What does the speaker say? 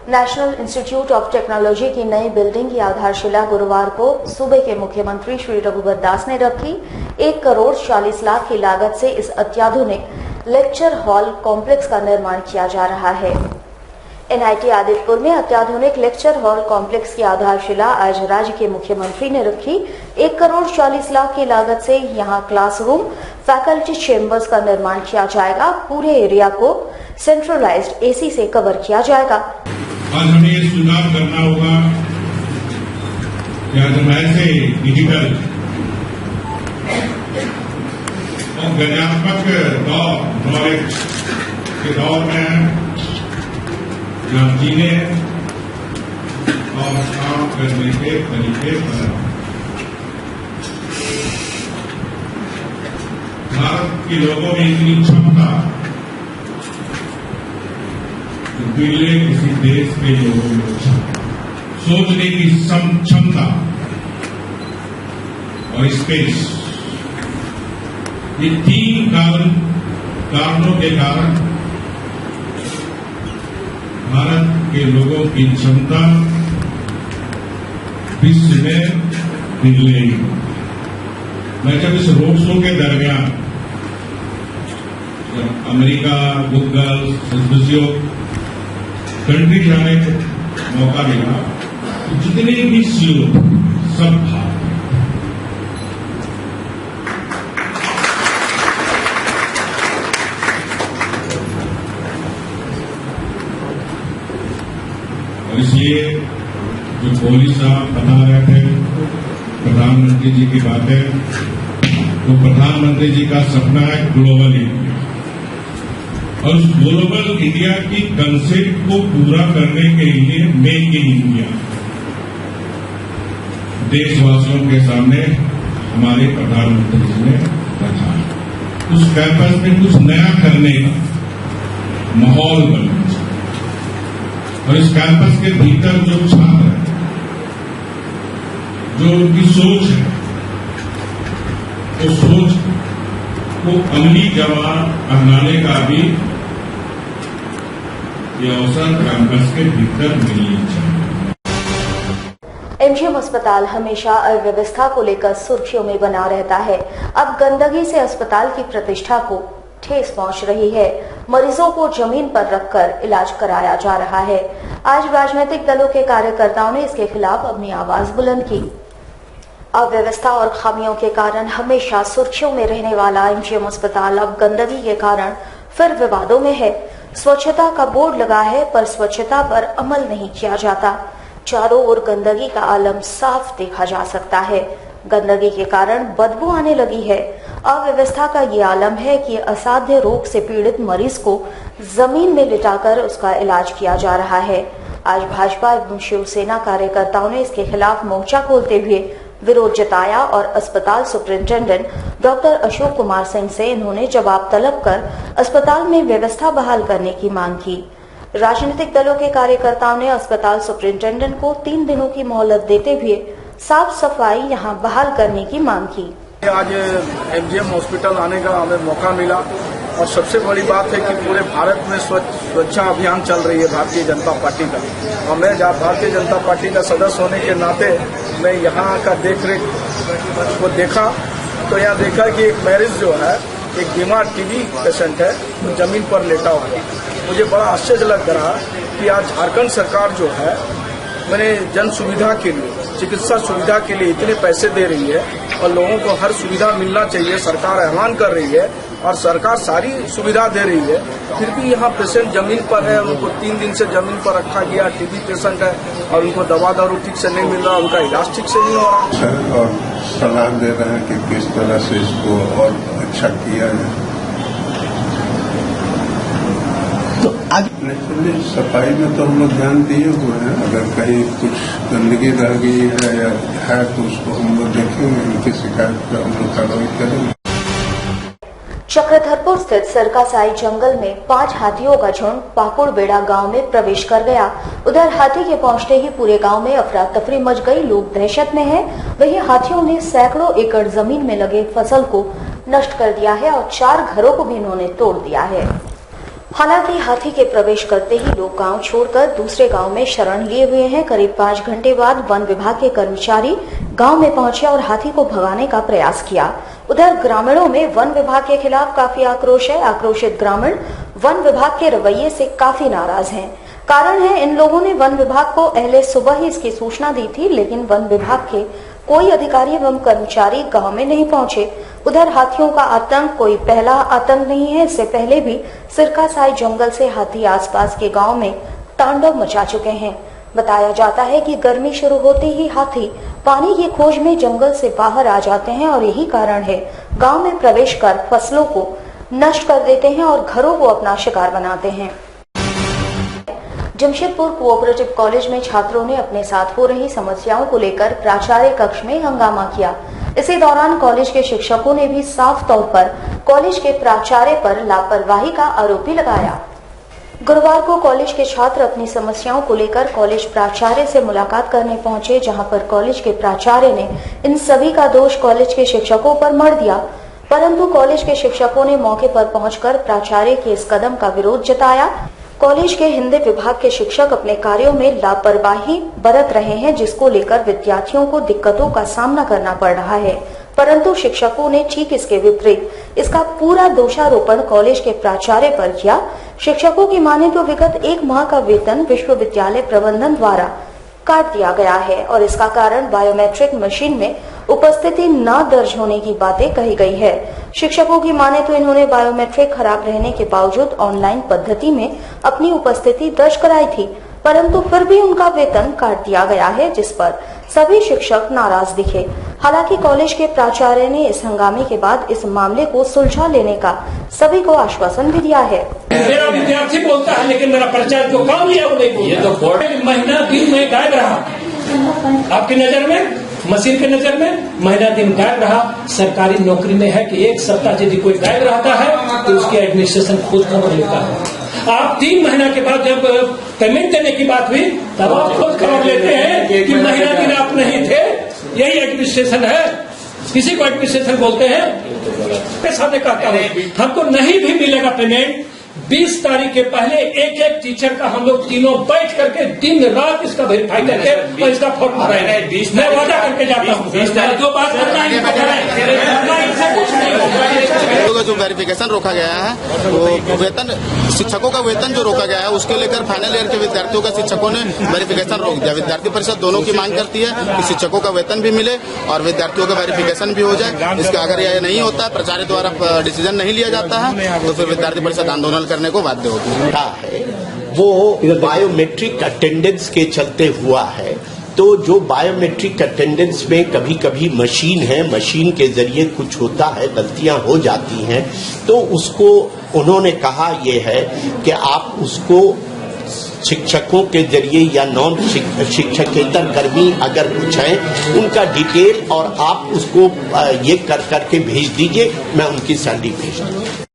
National institute of technology की नई building की आधारशिला गुरुवार को सूबे के मुख्यमंत्री श्री रघुवर दास ने रखी। 1,40,40,00,000 की लागत से इस अत्याधुनिक लेक्चर हॉल कॉम्प्लेक्स का निर्माण किया जा रहा है। NIT आदितपुर में अत्याधुनिक लेक्चर हॉल कॉम्प्लेक्स की आधारशिला आज राज्य के मुख्यमंत्री ने रखी। 1,40,40,00,000 की लागत से यहां क्लासरूम, फैकल्टी चेम्बर्स का निर्माण किया जाएगा। पूरे एरिया को सेंट्रलाइज्ड AC से कवर किया जाएगा। आज हमें ये सुधार करना होगा कि आज हम ऐसे डिजिटल और ज्ञानात्मक नॉलेज के दौर में हैं, जहाँ जीने और काम करने के तरीके बदल। भारत के लोगों में इतनी क्षमता दिल्ली किसी देश के लोगों में सोचने की क्षमता और स्पेस, ये 3 कारणों के कारण भारत के लोगों की क्षमता विश्व में दिल्ली। मैं जब इस रोड शो के दरमियान जब अमेरिका, गूगल, सदस्यों कंट्री जाने को मौका मिला, तो जितने भी CEO सब था। और इसलिए जो कोहली साहब बता रहे थे प्रधानमंत्री जी की बातें, तो प्रधानमंत्री जी का सपना है ग्लोबल इंडिया, और उस ग्लोबल इंडिया की कंसेप्ट को पूरा करने के लिए मेक इन इंडिया देशवासियों के सामने हमारे प्रधानमंत्री जी ने रखा। उस कैंपस में कुछ नया करने का माहौल बनना चाहिए, और इस कैंपस के भीतर जो छात्र हैं, जो उनकी सोच है, उस सोच को अमली जमा बनाने का भी ये अवसर कैंपस के भीतर मिलनी चाहिए। MGM अस्पताल हमेशा अव्यवस्था को लेकर सुर्खियों में बना रहता है। अब गंदगी से अस्पताल की प्रतिष्ठा को ठेस पहुंच रही है। मरीजों को जमीन पर रखकर इलाज कराया जा रहा है। आज राजनीतिक दलों के कार्यकर्ताओं ने इसके खिलाफ अपनी आवाज बुलंद की। अव्यवस्था और खामियों के कारण हमेशा सुर्खियों में रहने वाला MGM अस्पताल अब गंदगी के कारण फिर विवादों में है। स्वच्छता का बोर्ड लगा है, पर स्वच्छता पर अमल नहीं किया जाता। चारों ओर गंदगी का आलम साफ देखा जा सकता है। गंदगी के कारण बदबू आने लगी है। अव्यवस्था का ये आलम है कि असाध्य रोग से पीड़ित मरीज को जमीन में लिटाकर उसका इलाज किया जा रहा है। आज भाजपा एवं शिवसेना कार्यकर्ताओं ने इसके खिलाफ मोर्चा खोलते हुए विरोध जताया और अस्पताल सुपरिंटेंडेंट डॉक्टर अशोक कुमार सिंह से इन्होंने जवाब तलब कर अस्पताल में व्यवस्था बहाल करने की मांग की। राजनीतिक दलों के कार्यकर्ताओं ने अस्पताल सुपरिंटेंडेंट को 3 दिनों की मोहलत देते हुए साफ सफाई यहां बहाल करने की मांग की। आज MGM हॉस्पिटल आने का हमें मौका मिला, और सबसे बड़ी बात है कि पूरे भारत में स्वच्छता अभियान चल रही है भारतीय जनता पार्टी का। और मैं भारतीय जनता पार्टी का सदस्य होने के नाते मैं यहाँ का देखरेख को देखा, तो यहाँ देखा कि एक मरीज जो है, एक बीमार TB पेशेंट है, वो जमीन पर लेटा हुआ। मुझे बड़ा आश्चर्य लग रहा कि आज झारखंड सरकार जो है, मैंने जन सुविधा के लिए, चिकित्सा सुविधा के लिए इतने पैसे दे रही है, और लोगों को हर सुविधा मिलना चाहिए, सरकार ऐलान कर रही है और सरकार सारी सुविधा दे रही है, फिर भी यहाँ पेशेंट जमीन पर है। उनको 3 दिन से जमीन पर रखा गया। TB पेशेंट है और उनको दवा दारू ठीक से नहीं मिल रहा, उनका इलाज ठीक से नहीं हो रहा। और सलाह दे रहे हैं कि किस तरह से इसको और अच्छा किया जाए। तो आज नेचुरली सफाई में तो हम लोग ध्यान दिए हुए हैं। अगर कहीं कुछ गंदगी रह गई है या है तो उसको हम लोग देखेंगे, उनकी शिकायत पर हम लोग कार्रवाई करेंगे। चक्रधरपुर स्थित सरकासाई जंगल में 5 हाथियों का झुंड पाकुड़ बेड़ा गांव में प्रवेश कर गया। उधर हाथी के पहुंचते ही पूरे गांव में अफरा तफरी मच गई। लोग दहशत में हैं। वहीं हाथियों ने सैकड़ों एकड़ जमीन में लगे फसल को नष्ट कर दिया है और 4 घरों को भी इन्होंने तोड़ दिया है। हालांकि हाथी के प्रवेश करते ही लोग गांव छोड़कर दूसरे गांव में शरण लिए हुए हैं। करीब 5 घंटे बाद वन विभाग के कर्मचारी गांव में पहुंचे और हाथी को भगाने का प्रयास किया। उधर ग्रामीणों में वन विभाग के खिलाफ काफी आक्रोश है। आक्रोशित ग्रामीण वन विभाग के रवैये से काफी नाराज हैं। कारण है, इन लोगों ने वन विभाग को पहले सुबह ही इसकी सूचना दी थी, लेकिन वन विभाग के कोई अधिकारी एवं कर्मचारी गांव में नहीं पहुंचे। उधर हाथियों का आतंक कोई पहला आतंक नहीं है। इससे पहले भी सिरकासाई जंगल से हाथी आसपास के गांव में तांडव मचा चुके हैं। बताया जाता है कि गर्मी शुरू होते ही हाथी पानी की खोज में जंगल से बाहर आ जाते हैं और यही कारण है गांव में प्रवेश कर फसलों को नष्ट कर देते हैं और घरों को अपना शिकार बनाते हैं। जमशेदपुर कोऑपरेटिव कॉलेज में छात्रों ने अपने साथ हो रही समस्याओं को लेकर प्राचार्य कक्ष में हंगामा किया। इसी दौरान कॉलेज के शिक्षकों ने भी साफ तौर पर कॉलेज के प्राचार्य पर लापरवाही का आरोप भी लगाया। गुरुवार को कॉलेज के छात्र अपनी समस्याओं को लेकर कॉलेज प्राचार्य से मुलाकात करने पहुंचे, जहां पर कॉलेज के प्राचार्य ने इन सभी का दोष कॉलेज के शिक्षकों पर मढ़ दिया। परंतु कॉलेज के शिक्षकों ने मौके पर पहुंचकर प्राचार्य के इस कदम का विरोध जताया। कॉलेज के हिंदी विभाग के शिक्षक अपने कार्यों में लापरवाही बरत रहे हैं, जिसको लेकर विद्यार्थियों को दिक्कतों का सामना करना पड़ रहा है। परंतु शिक्षकों ने ठीक इसके विपरीत इसका पूरा दोषारोपण कॉलेज के प्राचार्य पर किया। शिक्षकों की माने तो विगत 1 माह का वेतन विश्वविद्यालय प्रबंधन द्वारा काट दिया गया है और इसका कारण बायोमेट्रिक मशीन में उपस्थिति न दर्ज होने की बातें कही गई है। शिक्षकों की माने तो इन्होंने बायोमेट्रिक खराब रहने के बावजूद ऑनलाइन पद्धति में अपनी उपस्थिति दर्ज कराई थी, परंतु फिर भी उनका वेतन काट दिया गया है, जिस पर सभी शिक्षक नाराज दिखे। हालांकि कॉलेज के प्राचार्य ने इस हंगामे के बाद इस मामले को सुलझा लेने का सभी को आश्वासन भी दिया है। मेरा विद्यार्थी बोलता है, लेकिन मेरा प्राचार्य जो काम लिया वो नहीं बोलता। ये तो महीना दिन में गायब रहा। आपकी नजर में, मशीन की नजर में महीना दिन गायब रहा। सरकारी नौकरी में है कि 1 सप्ताह यदि कोई गायब रहता है तो उसकी एडमिनिस्ट्रेशन खुद खबर लेता है। आप 3 महीना के बाद जब पेमेंट देने की बात हुई तब आप खुद खबर लेते हैं कि महीना दिन आप नहीं थे। यही एडमिनिस्ट्रेशन है। किसी को एडमिनिस्ट्रेशन बोलते हैं। पैसा कहता हूँ, हमको नहीं भी मिलेगा पेमेंट। 20 तारीख के पहले एक टीचर का हम लोग तीनों बैठ करके दिन रात इसका वेरीफाई करके और इसका फॉर्म भराएंगे। मैं वादा करके जाता हूँ। जो बात करना है जो वेरिफिकेशन रोका गया है वो वेतन, शिक्षकों का वेतन जो रोका गया है उसके लेकर फाइनल ईयर के विद्यार्थियों का शिक्षकों ने वेरिफिकेशन रोक दिया। विद्यार्थी परिषद दोनों की मांग करती है कि शिक्षकों का वेतन भी मिले और विद्यार्थियों का वेरिफिकेशन भी हो जाए। इसका अगर यह नहीं होता है, प्राचार्य द्वारा डिसीजन नहीं लिया जाता है, तो फिर विद्यार्थी परिषद आंदोलन करने को बाध्य होगी। है वो बायोमेट्रिक अटेंडेंस के चलते हुआ है। तो जो बायोमेट्रिक अटेंडेंस में कभी कभी मशीन है, मशीन के जरिए कुछ होता है, गलतियां हो जाती हैं, तो उसको उन्होंने कहा ये है कि आप उसको शिक्षकों के जरिए या नॉन शिक्षकेतर कर्मी अगर कुछ है उनका डिटेल और आप उसको ये कर करके भेज दीजिए, मैं उनकी सैलरी भेज दूंगा।